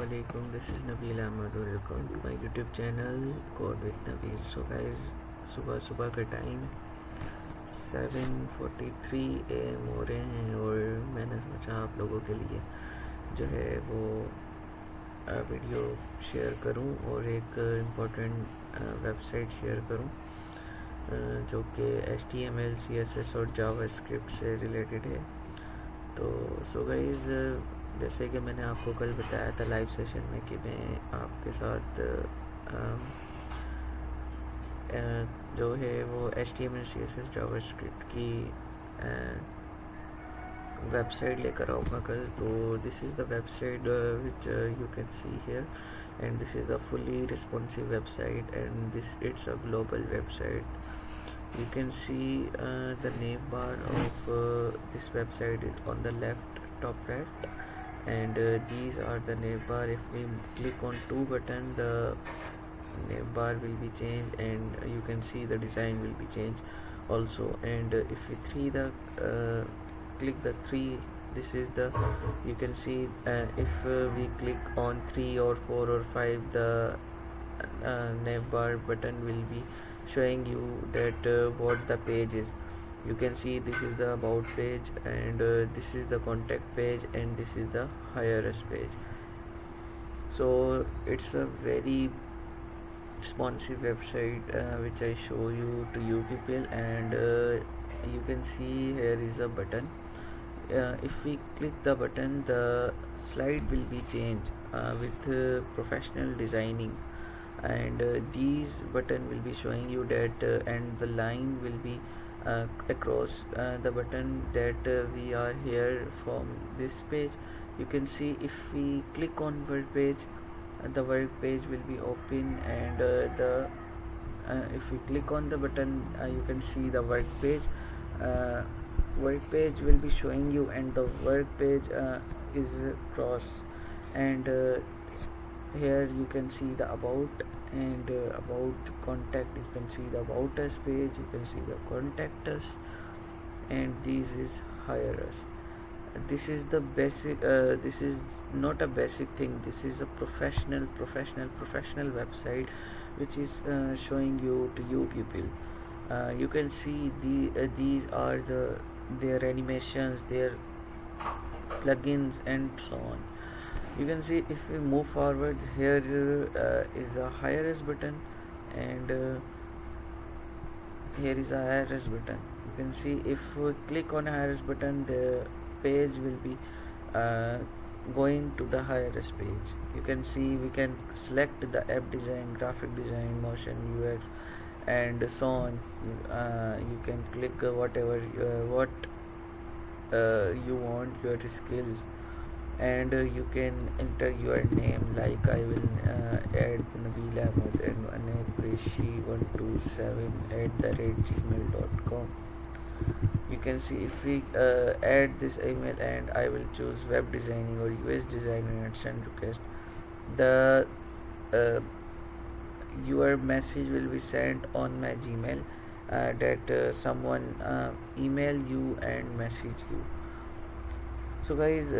Assalamualaikum. This is Nabeel Ahmed. Welcome to my YouTube channel Code with Nabeel. So guys, सुबह सुबह का time 7:43 AM हो रहे हैं और मैंने सोचा आप लोगों के लिए जो है वो वीडियो शेयर करूं और एक इम्पोर्टेंट वेबसाइट शेयर करूं जो कि HTML, CSS और जावास्क्रिप्ट से रिलेटेड है। तो सो गाइज़, जैसे कि मैंने आपको कल बताया था लाइव सेशन में कि मैं आपके साथ जो है वो HTML, CSS, जावास्क्रिप्ट की वेबसाइट लेकर आऊँगा कल। तो this is the website which you can see here, and this is the fully responsive website, and this it's a global website. You can see the name bar of this website is on the left, top left, and these are the name bar. If we click on two button, the name bar will be changed, and you can see the design will be changed also. And if we click the three, this is the, you can see if we click on 3 or 4 or 5, the name bar button will be showing you that what the page is. You can see this is the about page, and this is the contact page, and this is the hire us page. So it's a very responsive website which I show you to you people, and you can see here is a button. If we click the button, the slide will be changed with professional designing, and these button will be showing you that and the line will be across the button that we are here from this page. You can see if we click on work page, the work page will be open, and if we click on the button, you can see the work page. Work page will be showing you, and the work page is cross, and here you can see the about, and about contact, you can see the about us page, you can see the contact us, and this is hire us. This is the basic, this is not a basic thing, this is a professional website which is showing you to you people. You can see these are their animations, their plugins, and so on. You can see if we move forward, here is a hire us button, and here is a hire us button. You can see if we click on hire us button, the page will be going to the hire us page. You can see we can select the app design, graphic design, motion, UX, and so on. You can click whatever what you want, your skills, and you can enter your name, like I will add Nabeel Ahmed and anepreshi127@gmail.com. You can see if we add this email, and I will choose web designing or US designer and send request, the your message will be sent on my Gmail, that someone email you and message you. So guys,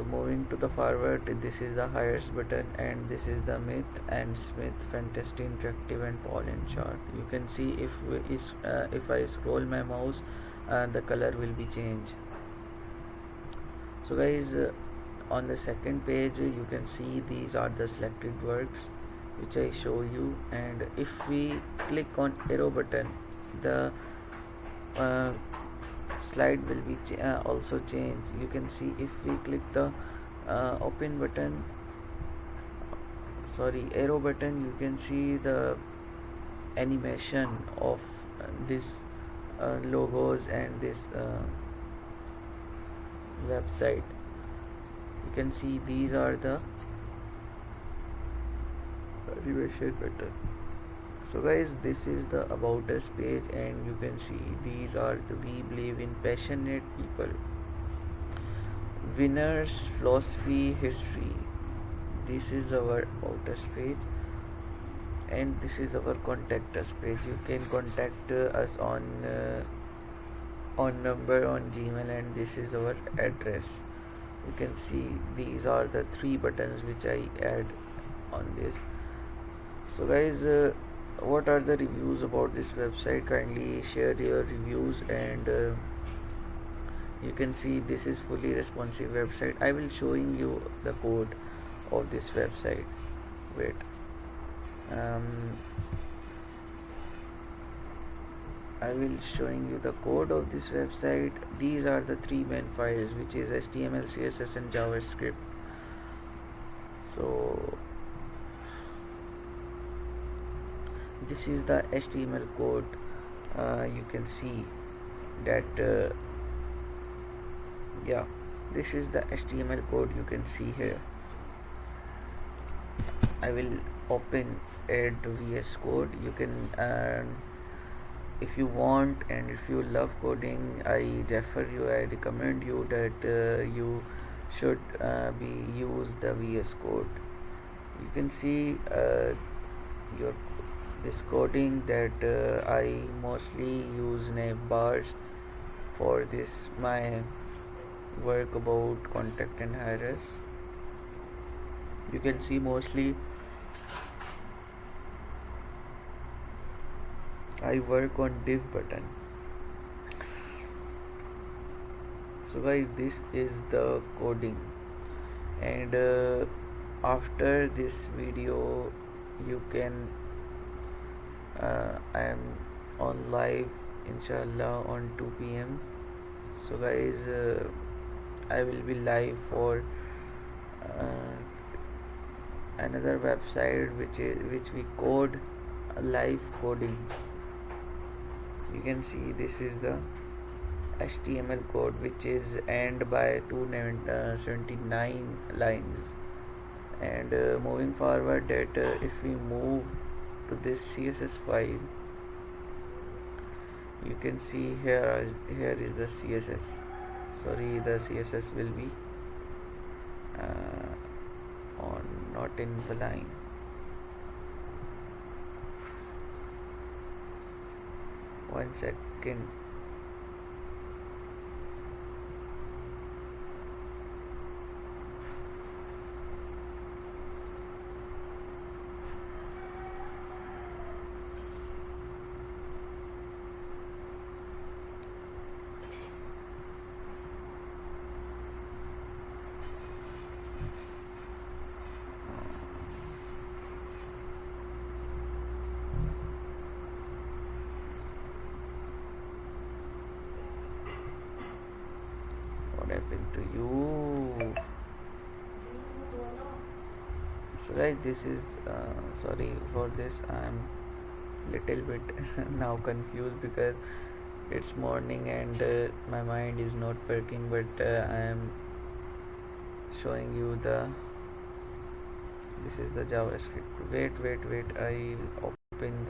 moving to the forward, this is the hires button, and this is the myth and smith, fantastic, interactive, and Paul and chart. You can see if I scroll my mouse, the color will be changed. So guys, on the second page, you can see these are the selected works which I show you, and if we click on arrow button, the slide will be also changed. You can see if we click the open button, arrow button, you can see the animation of this logos and this website. You can see these are the animation button. So guys, this is the about us page, and you can see these are the we believe in passionate people, winners, philosophy, history. This is our about us page, and this is our contact us page. You can contact us on number on Gmail, and this is our address. You can see these are the 3 buttons which I add on this. So guys, what are the reviews about this website? Kindly share your reviews. And you can see this is fully responsive website. I will showing you the code of this website. Wait, um, I will showing you the code of this website. These are the 3 main files, which is HTML, CSS and JavaScript. So this is the HTML code. You can see that yeah, this is the HTML code you can see here. I will open add VS Code. You can if you want, and if you love coding, I recommend you that you should be use the VS Code. You can see your this coding that I mostly use navbars for this my work about contact and hires. You can see mostly I work on div button. So guys, this is the coding. And after this video you can I am on live inshallah on 2 p.m. So guys, I will be live for uh, another website which we code live coding. You can see this is the HTML code which is end by 279 lines. And moving forward, that if we move to this CSS file, you can see here is the CSS. Sorry, the CSS will be on not in the line. One second. What happened to you? So guys, this is sorry for this. I'm little bit now confused because it's morning and my mind is not working, but I am showing you the this is the JavaScript. Wait, I'll open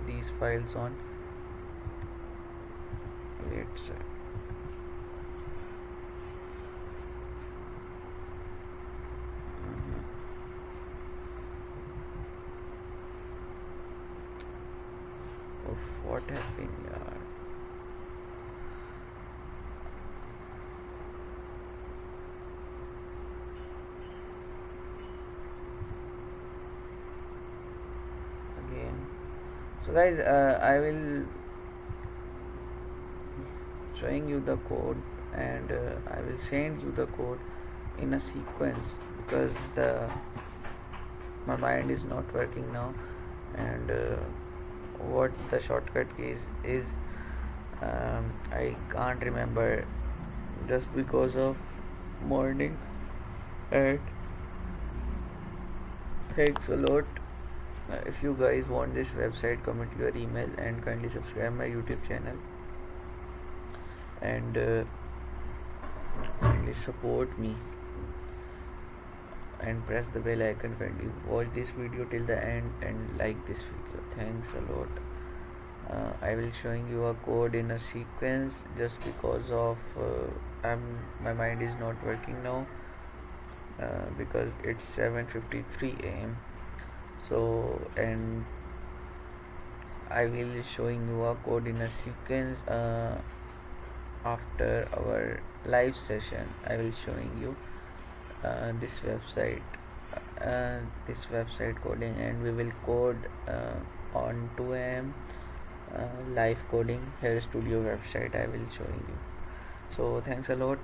these files on. Wait, sir. What happened, yaar? Again. So guys, I will showing you the code, and I will send you the code in a sequence because the my mind is not working now. And what the shortcut keys is, I can't remember just because of morning. And thanks a lot. If you guys want this website, comment your email and kindly subscribe my YouTube channel, and kindly support me and press the bell icon. Kindly watch this video till the end and like this video. Thanks a lot. I will showing you a code in a sequence just because of my mind is not working now because it's 7:53 a.m. So, and I will showing you a code in a sequence after our live session. I will showing you. this website this website coding, and we will code on 2 a.m. Live coding here studio website I will showing you. So thanks a lot.